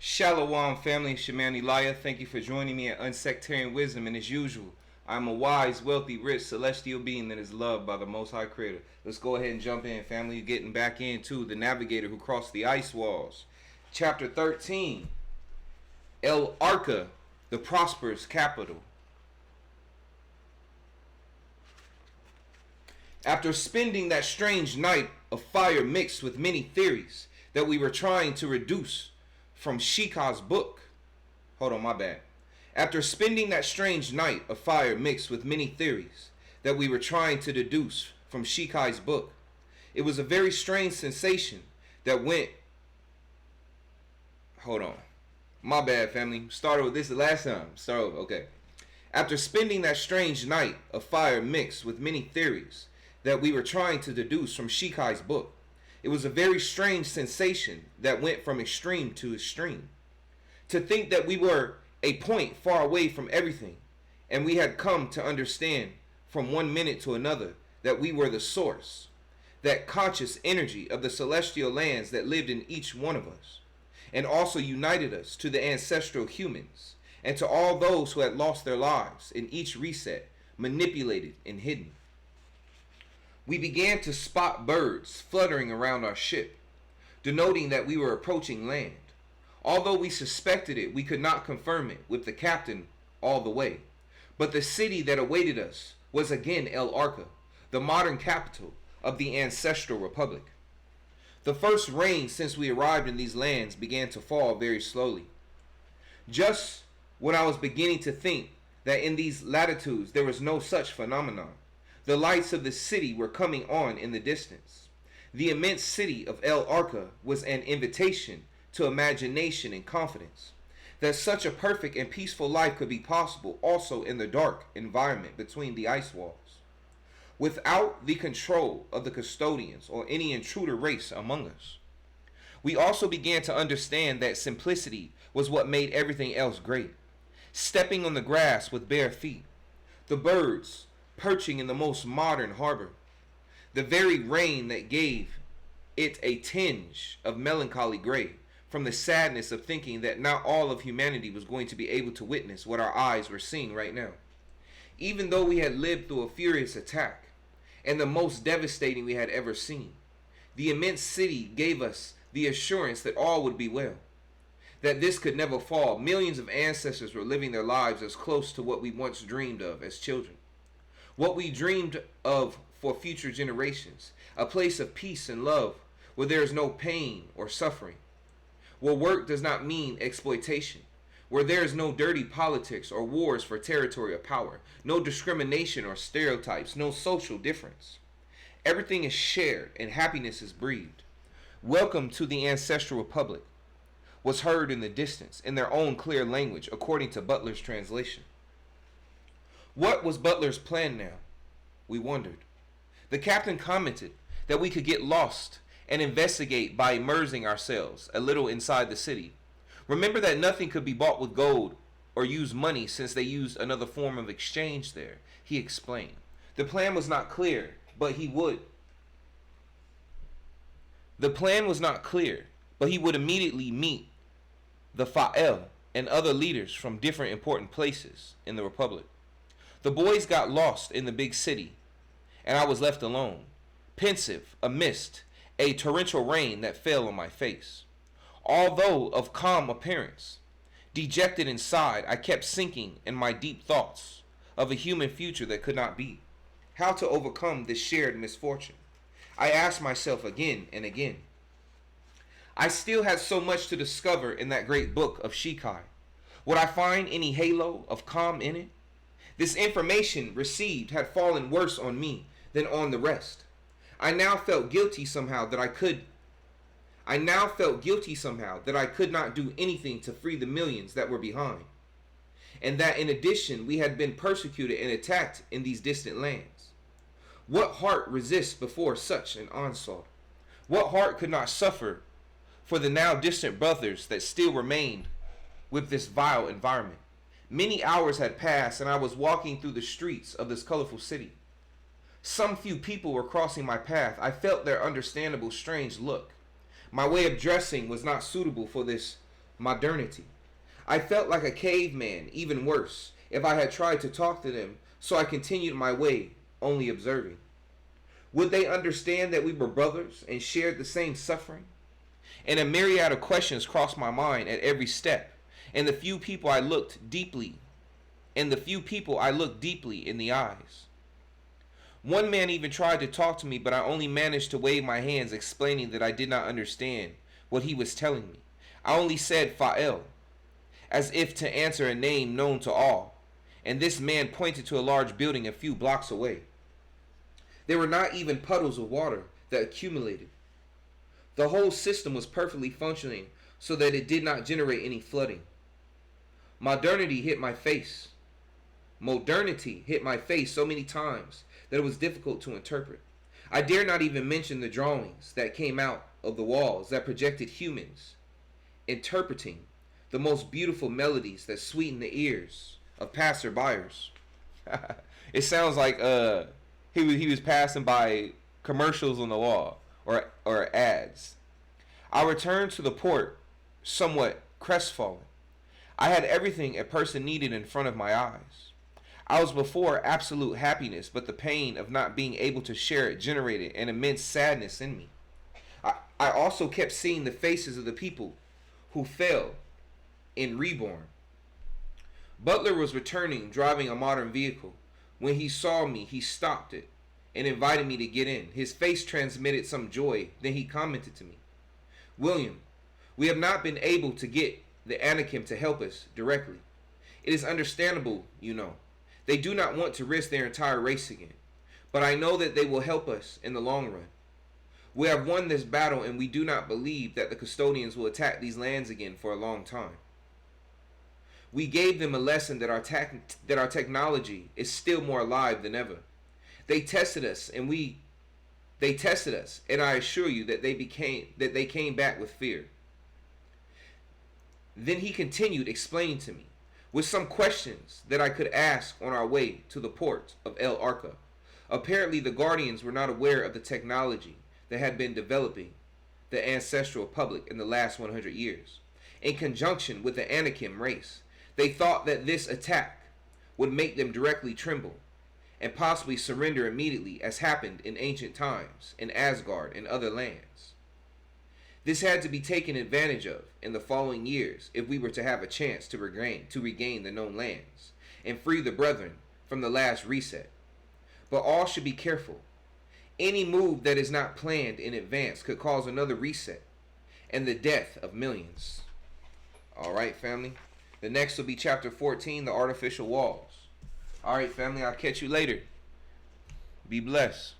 Shalom family, Shaman Eliah. Thank you for joining me at Unsectarian Wisdom, and as usual, I'm a wise, wealthy, rich, celestial being that is loved by the Most High Creator. Let's go ahead and jump in, family. Getting back into the Navigator who crossed the ice walls. Chapter 13, Arca, the Prosperous capital. After spending that strange night of fire mixed with many theories that we were trying to reduce from Shika's book. After spending that strange night of fire mixed with many theories that we were trying to deduce from Shikai's book, it was a very strange sensation that went... My bad, family. Started with this the last time. Okay. After spending that strange night of fire mixed with many theories that we were trying to deduce from Shikai's book, it was a very strange sensation that went from extreme to extreme. To think that we were a point far away from everything, and we had come to understand from one minute to another that we were the source, that conscious energy of the celestial lands that lived in each one of us, and also united us to the ancestral humans, and to all those who had lost their lives in each reset, manipulated and hidden. We began to spot birds fluttering around our ship, denoting that we were approaching land. Although we suspected it, we could not confirm it with the captain all the way. But the city that awaited us was again Arca, the modern capital of the ancestral republic. The first rain since we arrived in these lands began to fall very slowly. Just when I was beginning to think that in these latitudes there was no such phenomenon, the lights of the city were coming on in the distance. The immense city of Arca was an invitation to imagination and confidence that such a perfect and peaceful life could be possible also in the dark environment between the ice walls, without the control of the custodians or any intruder race among us. We also began to understand that simplicity was what made everything else great. Stepping on the grass with bare feet, the birds perching in the most modern harbor, the very rain that gave it a tinge of melancholy gray from the sadness of thinking that not all of humanity was going to be able to witness what our eyes were seeing right now. Even though we had lived through a furious attack and the most devastating we had ever seen, the immense city gave us the assurance that all would be well, that this could never fall. Millions of ancestors were living their lives as close to what we once dreamed of as children. What we dreamed of for future generations, a place of peace and love where there is no pain or suffering, where work does not mean exploitation, where there is no dirty politics or wars for territory or power, no discrimination or stereotypes, no social difference. Everything is shared and happiness is breathed. Welcome to the Ancestral Republic was heard in the distance in their own clear language according to Butler's translation. What was Butler's plan now? We wondered. The captain commented that we could get lost and investigate by immersing ourselves a little inside the city. Remember that nothing could be bought with gold or use money since they used another form of exchange there, he explained. The plan was not clear, but he would immediately meet the Fa'el and other leaders from different important places in the Republic. The boys got lost in the big city, and I was left alone, pensive amidst a torrential rain that fell on my face. Although of calm appearance, dejected inside, I kept sinking in my deep thoughts of a human future that could not be. How to overcome this shared misfortune? I asked myself again and again. I still had so much to discover in that great book of Shikai. Would I find any halo of calm in it? This information received had fallen worse on me than on the rest. I now felt guilty somehow that I could not do anything to free the millions that were behind, and that in addition we had been persecuted and attacked in these distant lands. What heart resists before such an onslaught? What heart could not suffer for the now distant brothers that still remained with this vile environment? Many hours had passed, and I was walking through the streets of this colorful city. Some few people were crossing my path. I felt their understandable strange look. My way of dressing was not suitable for this Modernity. I felt like a caveman, even worse, if I had tried to talk to them, so I continued my way, only observing. Would they understand that we were brothers and shared the same suffering? And a myriad of questions crossed my mind at every step, and the few people I looked deeply in the eyes. One man even tried to talk to me, but I only managed to wave my hands, explaining that I did not understand what he was telling me. I only said Fa'el, as if to answer a name known to all, and this man pointed to a large building a few blocks away. There were not even puddles of water that accumulated. The whole system was perfectly functioning so that it did not generate any flooding. Modernity hit my face so many times that it was difficult to interpret. I dare not even mention the drawings that came out of the walls that projected humans interpreting the most beautiful melodies that sweeten the ears of passerbyers. It sounds like he was passing by commercials on the wall or ads. I returned to the port somewhat crestfallen. I had everything a person needed in front of my eyes. I was before absolute happiness, but the pain of not being able to share it generated an immense sadness in me. I also kept seeing the faces of the people who fell in reborn. Butler was returning, driving a modern vehicle. When he saw me, he stopped it and invited me to get in. His face transmitted some joy. Then he commented to me, "William, we have not been able to get the Anakim to help us directly. It is understandable, you know. They do not want to risk their entire race again. But I know that they will help us in the long run. We have won this battle, and we do not believe that the custodians will attack these lands again for a long time. We gave them a lesson that our technology is still more alive than ever. They tested us, and I assure you that they came back with fear." Then he continued explaining to me, with some questions that I could ask on our way to the port of El Arca. Apparently the Guardians were not aware of the technology that had been developing the ancestral public in the last 100 years. In conjunction with the Anakim race, they thought that this attack would make them directly tremble and possibly surrender immediately, as happened in ancient times in Asgard and other lands. This had to be taken advantage of in the following years if we were to have a chance to regain the known lands and free the brethren from the last reset. But all should be careful. Any move that is not planned in advance could cause another reset and the death of millions. Alright, family. The next will be chapter 14, the artificial walls. Alright, family. I'll catch you later. Be blessed.